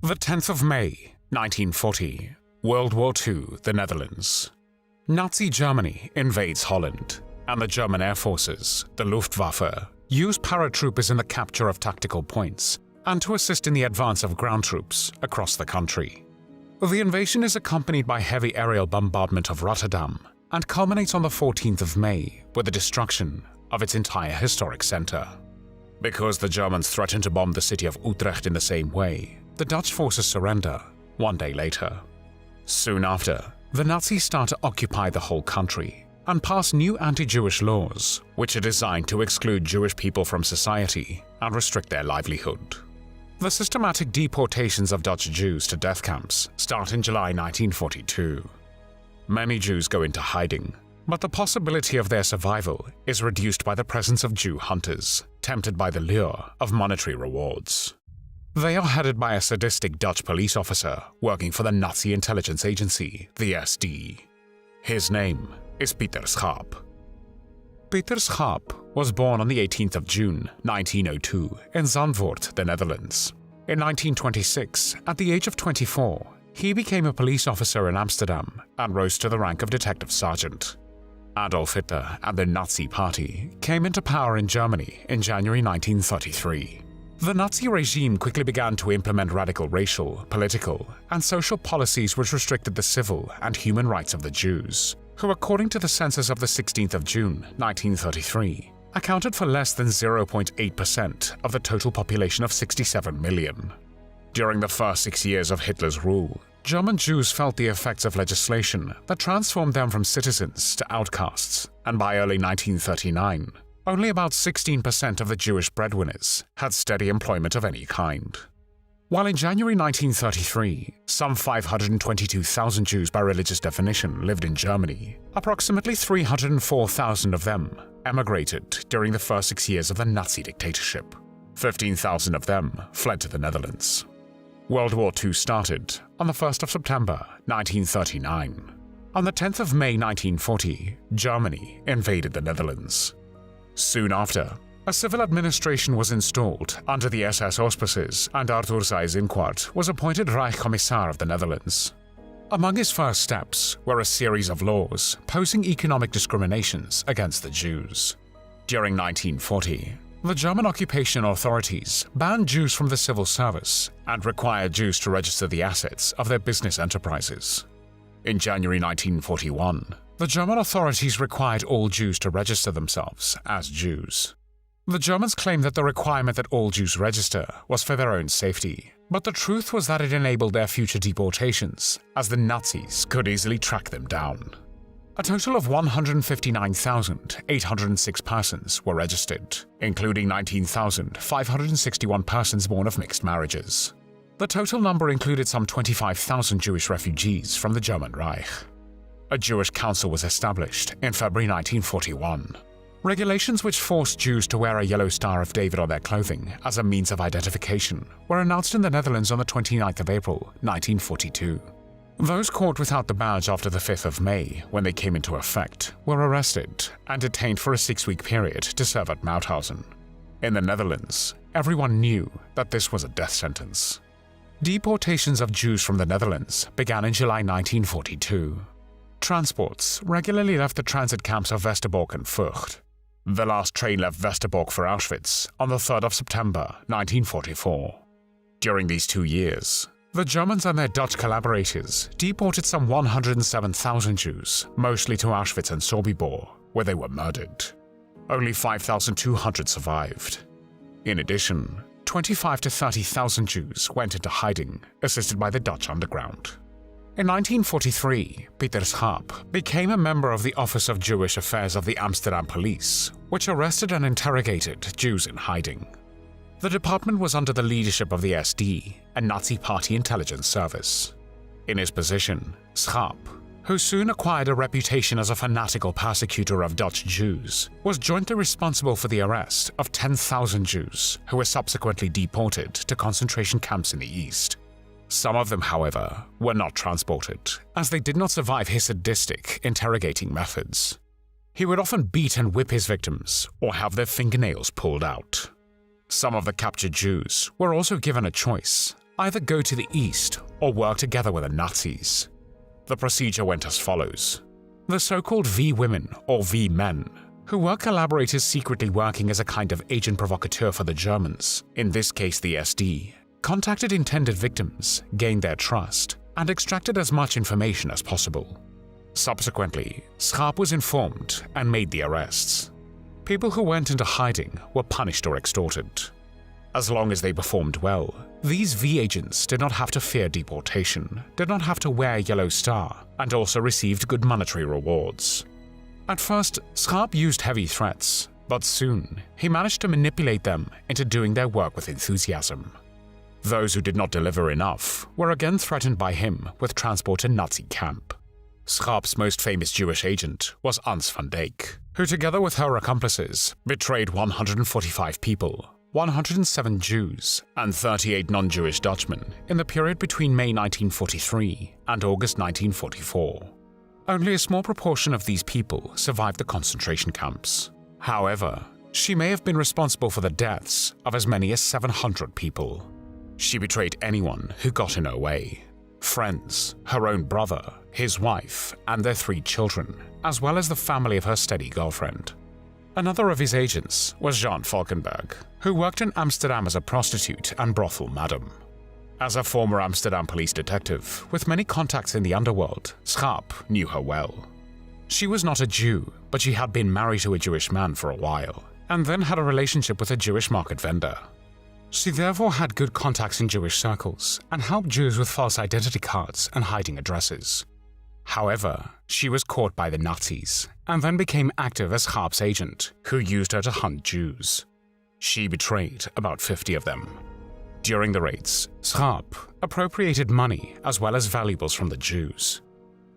The 10th of May, 1940, World War II, the Netherlands. Nazi Germany invades Holland, and the German air forces, the Luftwaffe, use paratroopers in the capture of tactical points and to assist in the advance of ground troops across the country. The invasion is accompanied by heavy aerial bombardment of Rotterdam and culminates on the 14th of May with the destruction of its entire historic center. Because the Germans threatened to bomb the city of Utrecht in the same way, the Dutch forces surrender 1 day later. Soon after, the Nazis start to occupy the whole country and pass new anti-Jewish laws, which are designed to exclude Jewish people from society and restrict their livelihood. The systematic deportations of Dutch Jews to death camps start in July 1942. Many Jews go into hiding, but the possibility of their survival is reduced by the presence of Jew hunters, tempted by the lure of monetary rewards. They are headed by a sadistic Dutch police officer working for the Nazi intelligence agency, the SD. His name is Pieter Schaap. Pieter Schaap was born on the 18th of June, 1902, in Zandvoort, the Netherlands. In 1926, at the age of 24, he became a police officer in Amsterdam and rose to the rank of detective sergeant. Adolf Hitler and the Nazi Party came into power in Germany in January 1933. The Nazi regime quickly began to implement radical racial, political, and social policies which restricted the civil and human rights of the Jews, who, according to the census of the 16th of June, 1933, accounted for less than 0.8% of the total population of 67 million. During the first 6 years of Hitler's rule, German Jews felt the effects of legislation that transformed them from citizens to outcasts, and by early 1939, only about 16% of the Jewish breadwinners had steady employment of any kind. While in January 1933, some 522,000 Jews by religious definition lived in Germany, approximately 304,000 of them emigrated during the first 6 years of the Nazi dictatorship. 15,000 of them fled to the Netherlands. World War II started on the 1st of September 1939. On the 10th of May 1940, Germany invaded the Netherlands. Soon after, a civil administration was installed under the SS auspices, and Arthur Seyss-Inquart was appointed Rijkskommissar of the Netherlands. Among his first steps were a series of laws posing economic discriminations against the Jews. During 1940, the German occupation authorities banned Jews from the civil service and required Jews to register the assets of their business enterprises. In January 1941, the German authorities required all Jews to register themselves as Jews. The Germans claimed that the requirement that all Jews register was for their own safety, but the truth was that it enabled their future deportations, as the Nazis could easily track them down. A total of 159,806 persons were registered, including 19,561 persons born of mixed marriages. The total number included some 25,000 Jewish refugees from the German Reich. A Jewish council was established in February 1941. Regulations which forced Jews to wear a yellow Star of David on their clothing as a means of identification were announced in the Netherlands on the 29th of April, 1942. Those caught without the badge after the 5th of May, when they came into effect, were arrested and detained for a 6-week period to serve at Mauthausen. In the Netherlands, everyone knew that this was a death sentence. Deportations of Jews from the Netherlands began in July 1942. Transports regularly left the transit camps of Westerbork and Vught. The last train left Westerbork for Auschwitz on the 3rd of September 1944. During these 2 years, the Germans and their Dutch collaborators deported some 107,000 Jews, mostly to Auschwitz and Sobibor, where they were murdered. Only 5,200 survived. In addition, 25,000 to 30,000 Jews went into hiding, assisted by the Dutch underground. In 1943, Pieter Schaap became a member of the Office of Jewish Affairs of the Amsterdam Police, which arrested and interrogated Jews in hiding. The department was under the leadership of the SD, a Nazi Party intelligence service. In his position, Schaap, who soon acquired a reputation as a fanatical persecutor of Dutch Jews, was jointly responsible for the arrest of 10,000 Jews who were subsequently deported to concentration camps in the East. Some of them, however, were not transported, as they did not survive his sadistic interrogating methods. He would often beat and whip his victims or have their fingernails pulled out. Some of the captured Jews were also given a choice: either go to the east or work together with the Nazis. The procedure went as follows. The so-called V-women or V-men, who were collaborators secretly working as a kind of agent provocateur for the Germans, in this case the SD, contacted intended victims, gained their trust, and extracted as much information as possible. Subsequently, Schaap was informed and made the arrests. People who went into hiding were punished or extorted. As long as they performed well, these V agents did not have to fear deportation, did not have to wear a yellow star, and also received good monetary rewards. At first, Schaap used heavy threats, but soon he managed to manipulate them into doing their work with enthusiasm. Those who did not deliver enough were again threatened by him with transport to Nazi camp. Schaap's most famous Jewish agent was Ans van Dijk, who together with her accomplices betrayed 145 people, 107 Jews, and 38 non-Jewish Dutchmen in the period between May 1943 and August 1944. Only a small proportion of these people survived the concentration camps. However, she may have been responsible for the deaths of as many as 700 people. She betrayed anyone who got in her way. Friends, her own brother, his wife, and their 3 children, as well as the family of her steady girlfriend. Another of his agents was Jean Valkenburg, who worked in Amsterdam as a prostitute and brothel madam. As a former Amsterdam police detective with many contacts in the underworld, Schaap knew her well. She was not a Jew, but she had been married to a Jewish man for a while, and then had a relationship with a Jewish market vendor. She therefore had good contacts in Jewish circles and helped Jews with false identity cards and hiding addresses. However, she was caught by the Nazis and then became active as Schaap's agent, who used her to hunt Jews. She betrayed about 50 of them. During the raids, Schaap appropriated money as well as valuables from the Jews.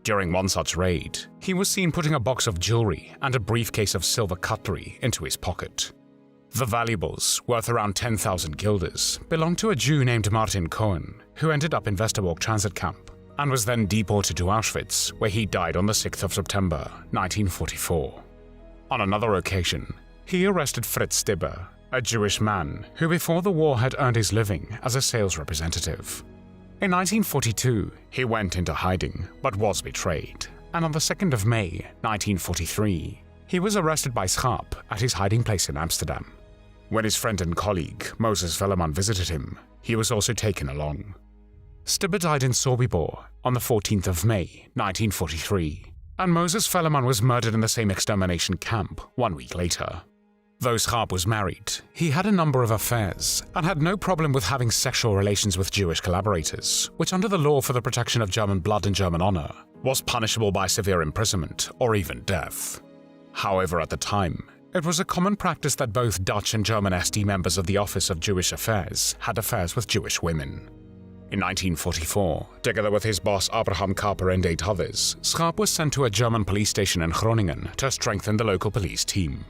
During one such raid, he was seen putting a box of jewelry and a briefcase of silver cutlery into his pocket. The valuables, worth around 10,000 guilders, belonged to a Jew named Martin Cohen, who ended up in Westerbork transit camp and was then deported to Auschwitz, where he died on the 6th of September, 1944. On another occasion, he arrested Fritz Stibbe, a Jewish man who before the war had earned his living as a sales representative. In 1942, he went into hiding but was betrayed, and on the 2nd of May, 1943, he was arrested by Schaap at his hiding place in Amsterdam. When his friend and colleague Moses Velleman visited him, he was also taken along. Stibbe died in Sobibor on the 14th of May, 1943, and Moses Velleman was murdered in the same extermination camp 1 week later. Though Schaap was married, he had a number of affairs and had no problem with having sexual relations with Jewish collaborators, which under the law for the protection of German blood and German honor was punishable by severe imprisonment or even death. However, at the time, it was a common practice that both Dutch and German SD members of the Office of Jewish Affairs had affairs with Jewish women. In 1944, together with his boss Abraham Kaper and 8 others, Schaap was sent to a German police station in Groningen to strengthen the local police team.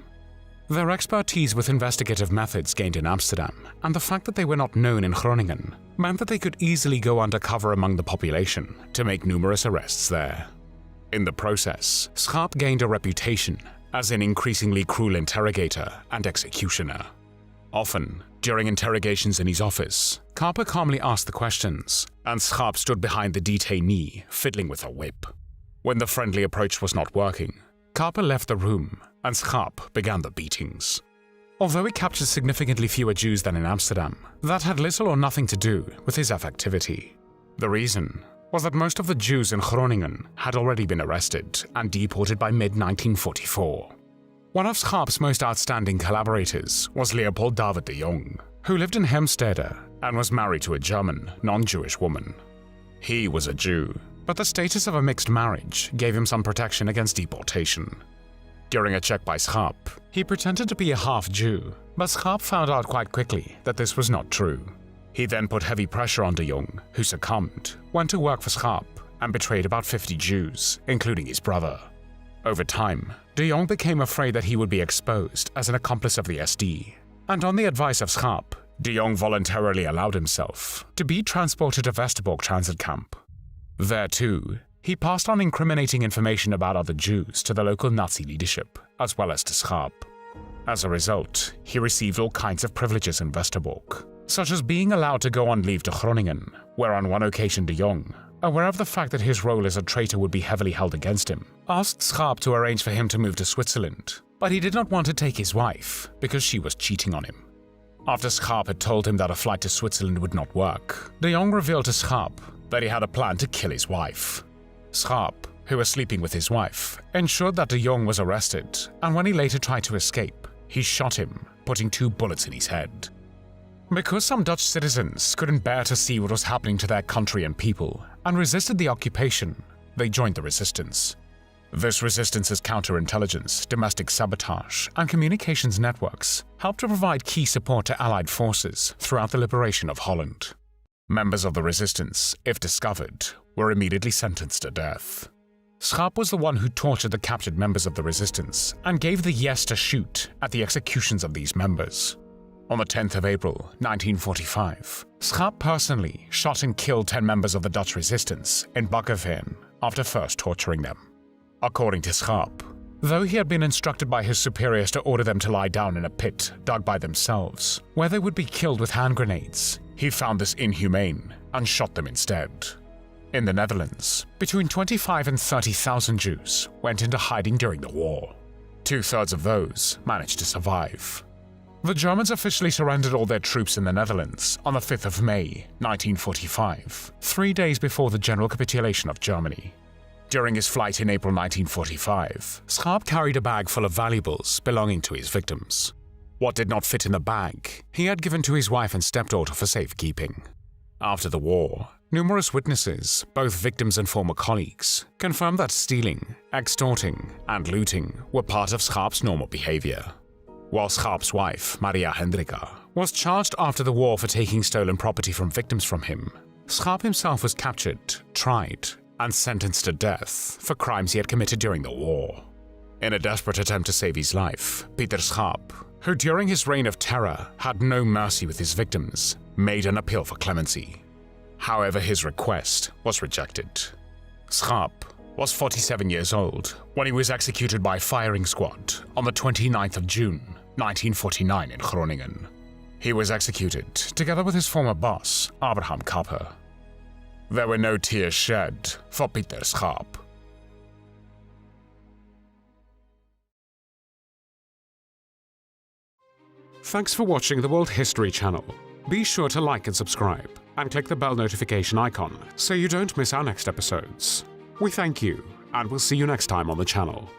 Their expertise with investigative methods gained in Amsterdam, and the fact that they were not known in Groningen, meant that they could easily go undercover among the population to make numerous arrests there. In the process, Schaap gained a reputation as an increasingly cruel interrogator and executioner. Often, during interrogations in his office, Kaper calmly asked the questions, and Schaap stood behind the detainee, fiddling with a whip. When the friendly approach was not working, Kaper left the room, and Schaap began the beatings. Although he captured significantly fewer Jews than in Amsterdam, that had little or nothing to do with his effectivity. The reason was that most of the Jews in Groningen had already been arrested and deported by mid-1944. One of Schaap's most outstanding collaborators was Leopold David de Jong, who lived in Hemstede and was married to a German, non-Jewish woman. He was a Jew, but the status of a mixed marriage gave him some protection against deportation. During a check by Schaap, he pretended to be a half-Jew, but Schaap found out quite quickly that this was not true. He then put heavy pressure on de Jong, who succumbed, went to work for Schaap, and betrayed about 50 Jews, including his brother. Over time, de Jong became afraid that he would be exposed as an accomplice of the SD, and on the advice of Schaap, de Jong voluntarily allowed himself to be transported to Westerbork transit camp. There too, he passed on incriminating information about other Jews to the local Nazi leadership, as well as to Schaap. As a result, he received all kinds of privileges in Westerbork. such as being allowed to go on leave to Groningen, where on one occasion de Jong, aware of the fact that his role as a traitor would be heavily held against him, asked Schaap to arrange for him to move to Switzerland, but he did not want to take his wife because she was cheating on him. After Schaap had told him that a flight to Switzerland would not work, de Jong revealed to Schaap that he had a plan to kill his wife. Schaap, who was sleeping with his wife, ensured that de Jong was arrested, and when he later tried to escape, he shot him, putting 2 bullets in his head. Because some Dutch citizens couldn't bear to see what was happening to their country and people, and resisted the occupation, they joined the resistance. This resistance's counterintelligence, domestic sabotage, and communications networks helped to provide key support to Allied forces throughout the liberation of Holland. Members of the resistance, if discovered, were immediately sentenced to death. Schaap was the one who tortured the captured members of the resistance and gave the yes to shoot at the executions of these members. On the 10th of April, 1945, Schaap personally shot and killed 10 members of the Dutch resistance in Bakkeveen after first torturing them. According to Schaap, though he had been instructed by his superiors to order them to lie down in a pit dug by themselves, where they would be killed with hand grenades, he found this inhumane and shot them instead. In the Netherlands, between 25 and 30,000 Jews went into hiding during the war. 2/3 of those managed to survive. The Germans officially surrendered all their troops in the Netherlands on the 5th of May, 1945, 3 days before the general capitulation of Germany. During his flight in April 1945, Schaap carried a bag full of valuables belonging to his victims. What did not fit in the bag, he had given to his wife and stepdaughter for safekeeping. After the war, numerous witnesses, both victims and former colleagues, confirmed that stealing, extorting, and looting were part of Schaap's normal behavior. While Schaap's wife, Maria Hendrika, was charged after the war for taking stolen property from victims from him, Schaap himself was captured, tried, and sentenced to death for crimes he had committed during the war. In a desperate attempt to save his life, Pieter Schaap, who during his reign of terror had no mercy with his victims, made an appeal for clemency. However, his request was rejected. Schaap was 47 years old when he was executed by firing squad on the 29th of June, 1949 in Groningen. He was executed together with his former boss, Abraham Kapper. There were no tears shed for Pieter Schaap. Thanks for watching the World History Channel. Be sure to like and subscribe, and click the bell notification icon so you don't miss our next episodes. We thank you, and we'll see you next time on the channel.